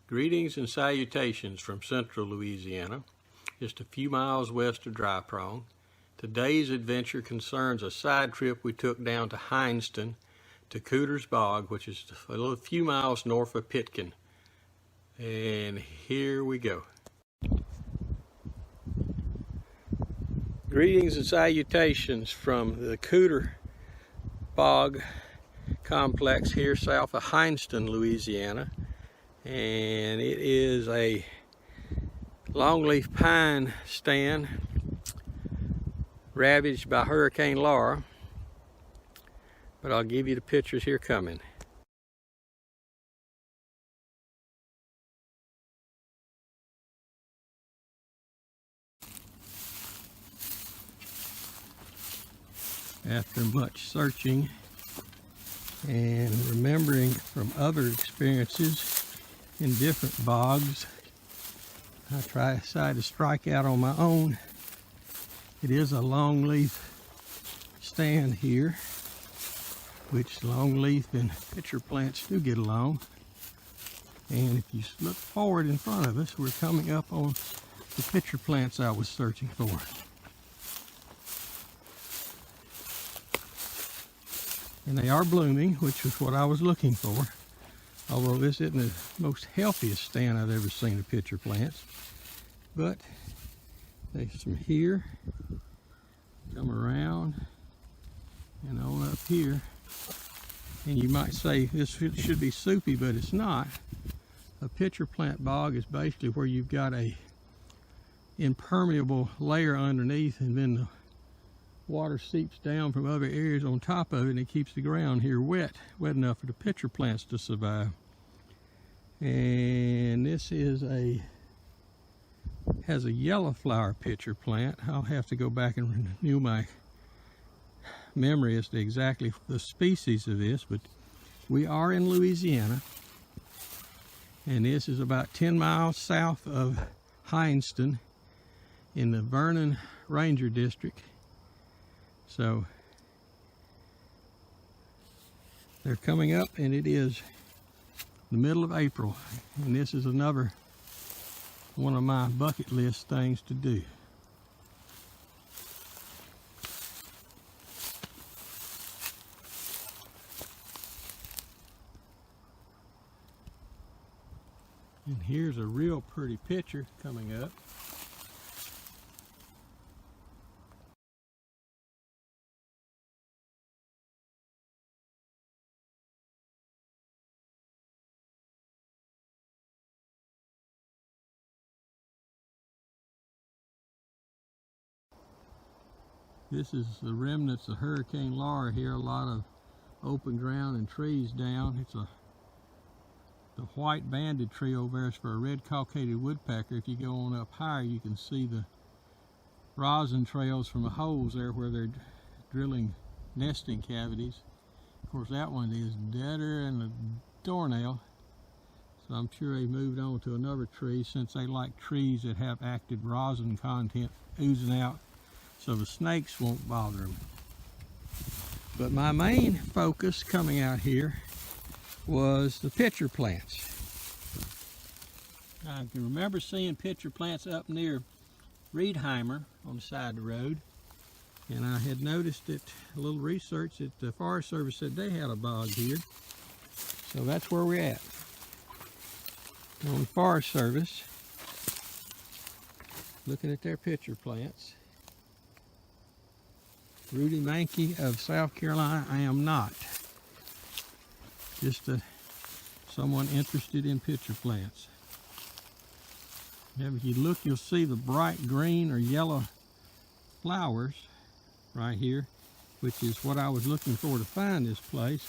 Greetings and salutations from central Louisiana, just a few miles west of Dry Prong. Today's adventure concerns a side trip we took down to Hineston to Cooters Bog, which is a few miles north of Pitkin. And here we go. Greetings and salutations from the Cooter Bog complex here south of Hineston, Louisiana. And it is a longleaf pine stand ravaged by Hurricane Laura, but I'll give you the pictures here coming. After much searching and remembering from other experiences in different bogs, I decided to strike out on my own. It is a longleaf stand here, which longleaf and pitcher plants do get along. And if you look forward in front of us, we're coming up on the pitcher plants I was searching for. And they are blooming, which is what I was looking for. Although this isn't the most healthiest stand I've ever seen of pitcher plants. But there's from here, come around, and on up here. And you might say this should be soupy, but it's not. A pitcher plant bog is basically where you've got a impermeable layer underneath, and then the water seeps down from other areas on top of it, and it keeps the ground here wet enough for the pitcher plants to survive. And this is has a yellow flower pitcher plant. I'll have to go back and renew my memory as to exactly the species of this, but we are in Louisiana, and this is about 10 miles south of Hineston in the Vernon Ranger District. So they're coming up, and it is the middle of April, and this is another one of my bucket list things to do. And here's a real pretty picture coming up. This is the remnants of Hurricane Laura here. A lot of open ground and trees down. It's the white banded tree over there is for a red Calcasieu woodpecker. If you go on up higher, you can see the rosin trails from the holes there where they're drilling nesting cavities. Of course, that one is deader than a doornail. So I'm sure they moved on to another tree, since they like trees that have active rosin content oozing out, so the snakes won't bother them. But my main focus coming out here was the pitcher plants. I can remember seeing pitcher plants up near Reedheimer on the side of the road, and I had noticed that a little research that the Forest Service said they had a bog here. So that's where we're at on the Forest Service, looking at their pitcher plants. Rudy Mankey of South Carolina, I am not. Just someone interested in pitcher plants. Now if you look, you'll see the bright green or yellow flowers right here, which is what I was looking for to find this place.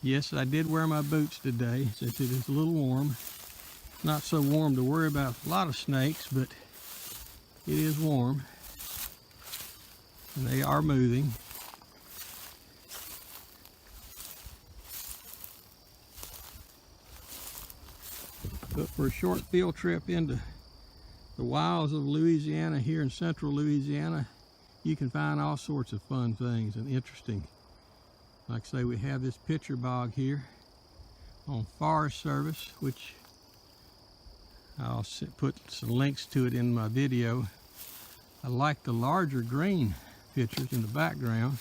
Yes, I did wear my boots today since it is a little warm. Not so warm to worry about a lot of snakes, but it is warm. And they are moving. But for a short field trip into the wilds of Louisiana, here in central Louisiana, you can find all sorts of fun things and interesting. Like I say, we have this pitcher bog here on Forest Service, which I'll put some links to it in my video. I like the larger green pitchers in the background.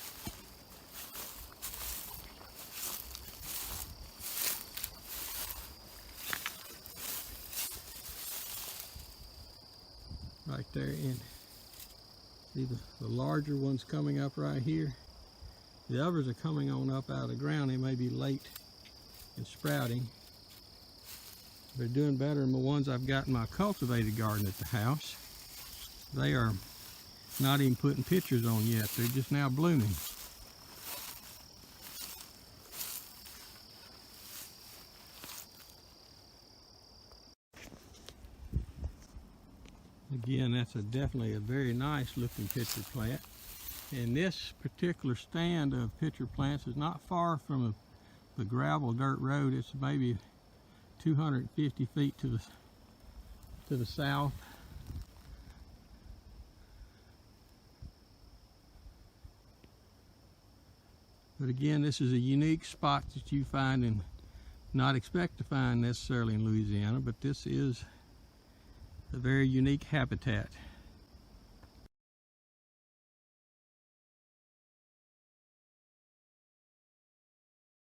Right there, and see the larger ones coming up right here. The others are coming on up out of the ground. They may be late in sprouting. They're doing better than the ones I've got in my cultivated garden at the house. They are not even putting pitchers on yet. They're just now blooming. Again, that's definitely a very nice looking pitcher plant. And this particular stand of pitcher plants is not far from the gravel dirt road. It's maybe 250 feet to the south. But again, this is a unique spot that you find and not expect to find necessarily in Louisiana, but this is a very unique habitat.